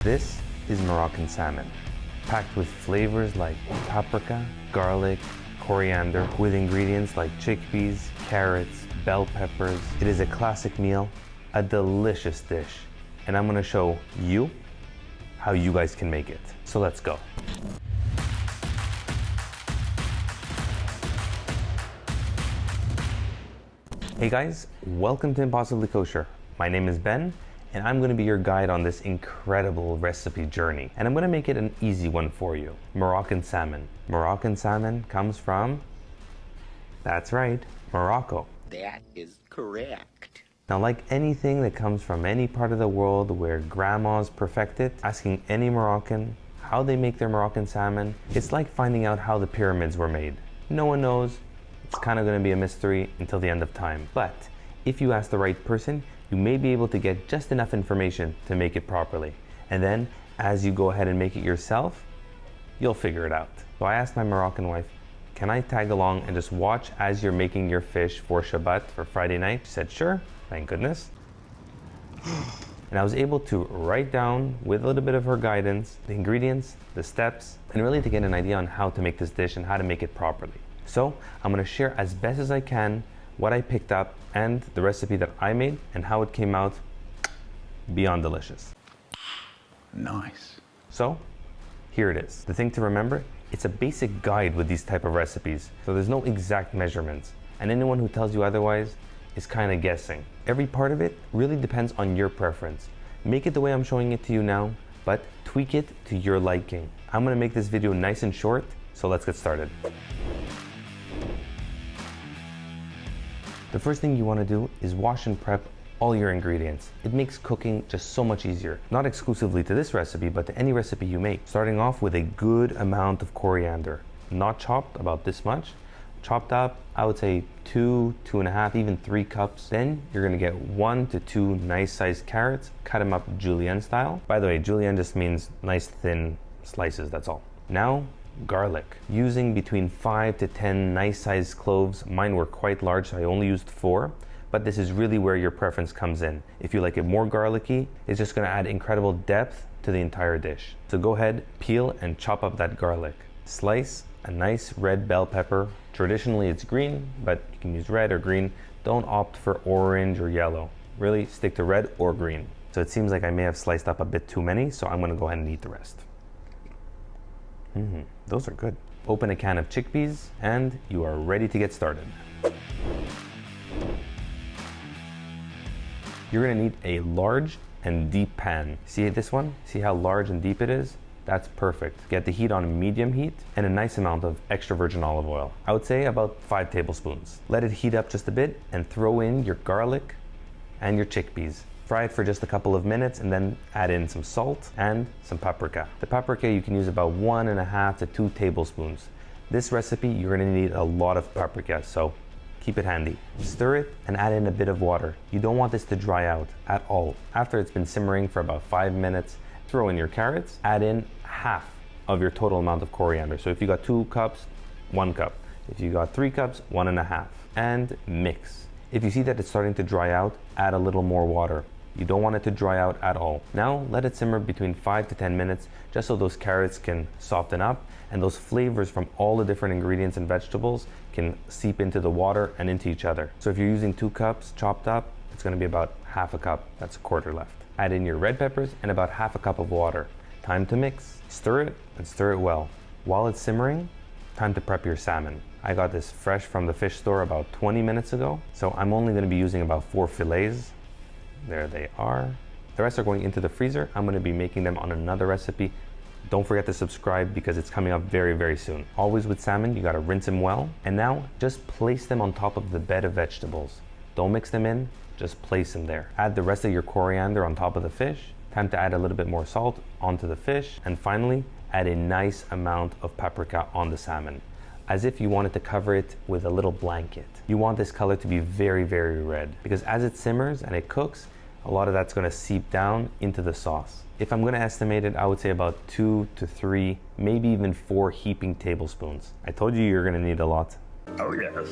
This is Moroccan salmon, packed with flavors like paprika, garlic, coriander, with ingredients like chickpeas, carrots, bell peppers. It is a classic meal, a delicious dish, and I'm gonna show you how you guys can make it. So let's go. Hey guys, welcome to Impossibly Kosher. My name is Ben, and I'm gonna be your guide on this incredible recipe journey. And I'm gonna make it an easy one for you. Moroccan salmon. Moroccan salmon comes from, that's right, Morocco. That is correct. Now, like anything that comes from any part of the world where grandmas perfect it, asking any Moroccan how they make their Moroccan salmon, it's like finding out how the pyramids were made. No one knows. It's kind of gonna be a mystery until the end of time. But if you ask the right person, you may be able to get just enough information to make it properly. And then as you go ahead and make it yourself, you'll figure it out. So I asked my Moroccan wife, can I tag along and just watch as you're making your fish for shabbat for Friday night? She said, sure, thank goodness. And I was able to write down, with a little bit of her guidance, the ingredients, the steps, and really to get an idea on how to make this dish and how to make it properly. So I'm gonna share as best as I can what I picked up and the recipe that I made and how it came out beyond delicious. Nice. So here it is. The thing to remember, it's a basic guide with these type of recipes. So there's no exact measurements, and anyone who tells you otherwise is kind of guessing. Every part of it really depends on your preference. Make it the way I'm showing it to you now, but tweak it to your liking. I'm gonna make this video nice and short, so let's get started. The first thing you want to do is wash and prep all your ingredients. It makes cooking just so much easier. Not exclusively to this recipe, but to any recipe you make. Starting off with a good amount of coriander. Not chopped, about this much. Chopped up, I would say 2.5, even 3 cups. Then you're gonna get 1 to 2 nice sized carrots, cut them up julienne style. By the way, julienne just means nice thin slices, that's all. Now, garlic. Using between 5 to 10 nice sized cloves. Mine were quite large, so I only used 4, but this is really where your preference comes in. If you like it more garlicky, it's just gonna add incredible depth to the entire dish. So go ahead, peel and chop up that garlic. Slice a nice red bell pepper. Traditionally it's green, but you can use red or green. Don't opt for orange or yellow. Really stick to red or green. So it seems like I may have sliced up a bit too many, so I'm gonna go ahead and eat the rest. Those are good. Open a can of chickpeas and you are ready to get started. You're gonna need a large and deep pan. See this one? See how large and deep it is? That's perfect. Get the heat on medium heat and a nice amount of extra virgin olive oil. I would say about 5 tablespoons. Let it heat up just a bit and throw in your garlic and your chickpeas. Fry it for just a couple of minutes and then add in some salt and some paprika. The paprika you can use about 1.5 to 2 tablespoons. This recipe, you're gonna need a lot of paprika, so keep it handy. Stir it and add in a bit of water. You don't want this to dry out at all. After it's been simmering for about 5 minutes, throw in your carrots, add in half of your total amount of coriander. So if you got 2 cups, 1 cup. If you got 3 cups, 1.5. And mix. If you see that it's starting to dry out, add a little more water. You don't want it to dry out at all. Now let it simmer between 5 to 10 minutes just so those carrots can soften up and those flavors from all the different ingredients and vegetables can seep into the water and into each other. So if you're using 2 cups chopped up, it's gonna be about half a cup. That's a quarter left. Add in your red peppers and about half a cup of water. Time to mix. Stir it and stir it well. While it's simmering, time to prep your salmon. I got this fresh from the fish store about 20 minutes ago, so I'm only gonna be using about 4 fillets. There they are. The rest are going into the freezer. I'm gonna be making them on another recipe. Don't forget to subscribe because it's coming up very, very soon. Always with salmon, you gotta rinse them well. And now just place them on top of the bed of vegetables. Don't mix them in, just place them there. Add the rest of your coriander on top of the fish. Time to add a little bit more salt onto the fish. And finally, add a nice amount of paprika on the salmon, as if you wanted to cover it with a little blanket. You want this color to be very, very red because as it simmers and it cooks, a lot of that's gonna seep down into the sauce. If I'm gonna estimate it, I would say about 2 to 3, maybe even 4 heaping tablespoons. I told you you're gonna need a lot. Oh yes.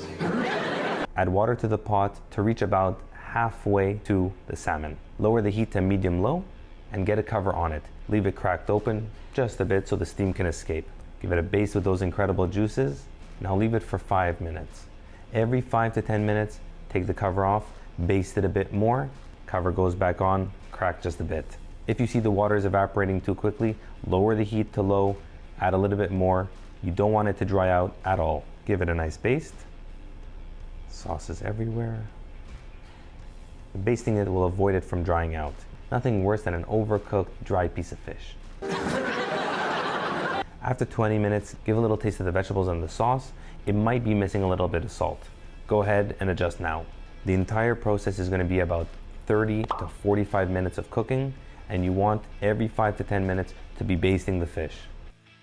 Add water to the pot to reach about halfway to the salmon. Lower the heat to medium-low and get a cover on it. Leave it cracked open just a bit so the steam can escape. Give it a baste with those incredible juices. Now leave it for 5 minutes. Every 5 to 10 minutes, take the cover off, baste it a bit more, cover goes back on, crack just a bit. If you see the water is evaporating too quickly, lower the heat to low, add a little bit more. You don't want it to dry out at all. Give it a nice baste. Sauces everywhere. Basting it will avoid it from drying out. Nothing worse than an overcooked, dry piece of fish. After 20 minutes, give a little taste of the vegetables and the sauce. It might be missing a little bit of salt. Go ahead and adjust now. The entire process is going to be about 30 to 45 minutes of cooking, and you want every 5 to 10 minutes to be basting the fish.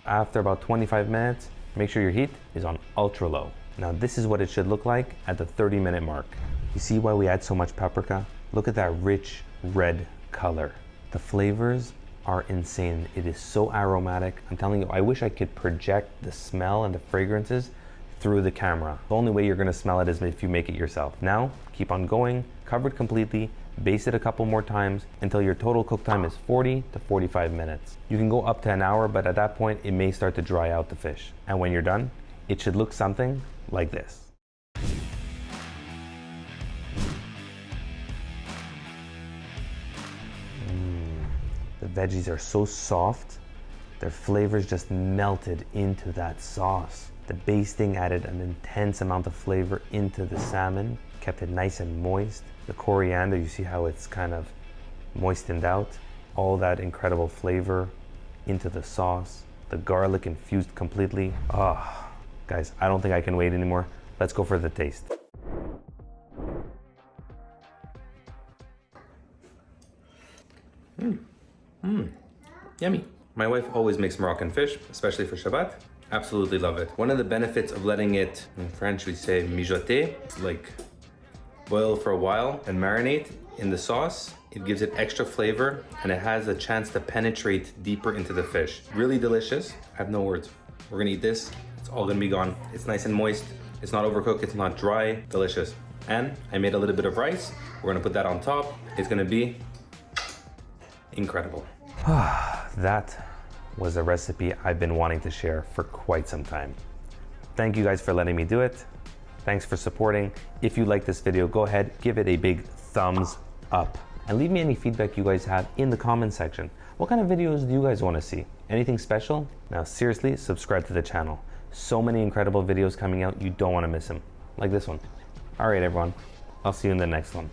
After about 25 minutes, make sure your heat is on ultra low. Now this is what it should look like at the 30-minute mark. You see why we add so much paprika? Look at that rich red color. The flavors are insane. It is so aromatic. I'm telling you, I wish I could project the smell and the fragrances through the camera. The only way you're gonna smell it is if you make it yourself. Now, keep on going, cover it completely, baste it a couple more times until your total cook time is 40 to 45 minutes. You can go up to an hour, but at that point, it may start to dry out the fish. And when you're done, it should look something like this. The veggies are so soft, their flavors just melted into that sauce. The basting added an intense amount of flavor into the salmon, kept it nice and moist. The coriander, you see how it's kind of moistened out. All that incredible flavor into the sauce. The garlic infused completely. Oh, guys, I don't think I can wait anymore. Let's go for the taste. Yummy. My wife always makes Moroccan fish, especially for Shabbat. Absolutely love it. One of the benefits of letting it, in French we say mijoter, like boil for a while and marinate in the sauce, it gives it extra flavor and it has a chance to penetrate deeper into the fish. Really delicious. I have no words. We're gonna eat this. It's all gonna be gone. It's nice and moist. It's not overcooked. It's not dry. Delicious. And I made a little bit of rice. We're gonna put that on top. It's gonna be incredible. That was a recipe I've been wanting to share for quite some time. Thank you guys for letting me do it. Thanks for supporting. If you like this video, go ahead, give it a big thumbs up. And leave me any feedback you guys have in the comment section. What kind of videos do you guys want to see? Anything special? Now seriously, subscribe to the channel. So many incredible videos coming out, you don't want to miss them. Like this one. All right, everyone. I'll see you in the next one.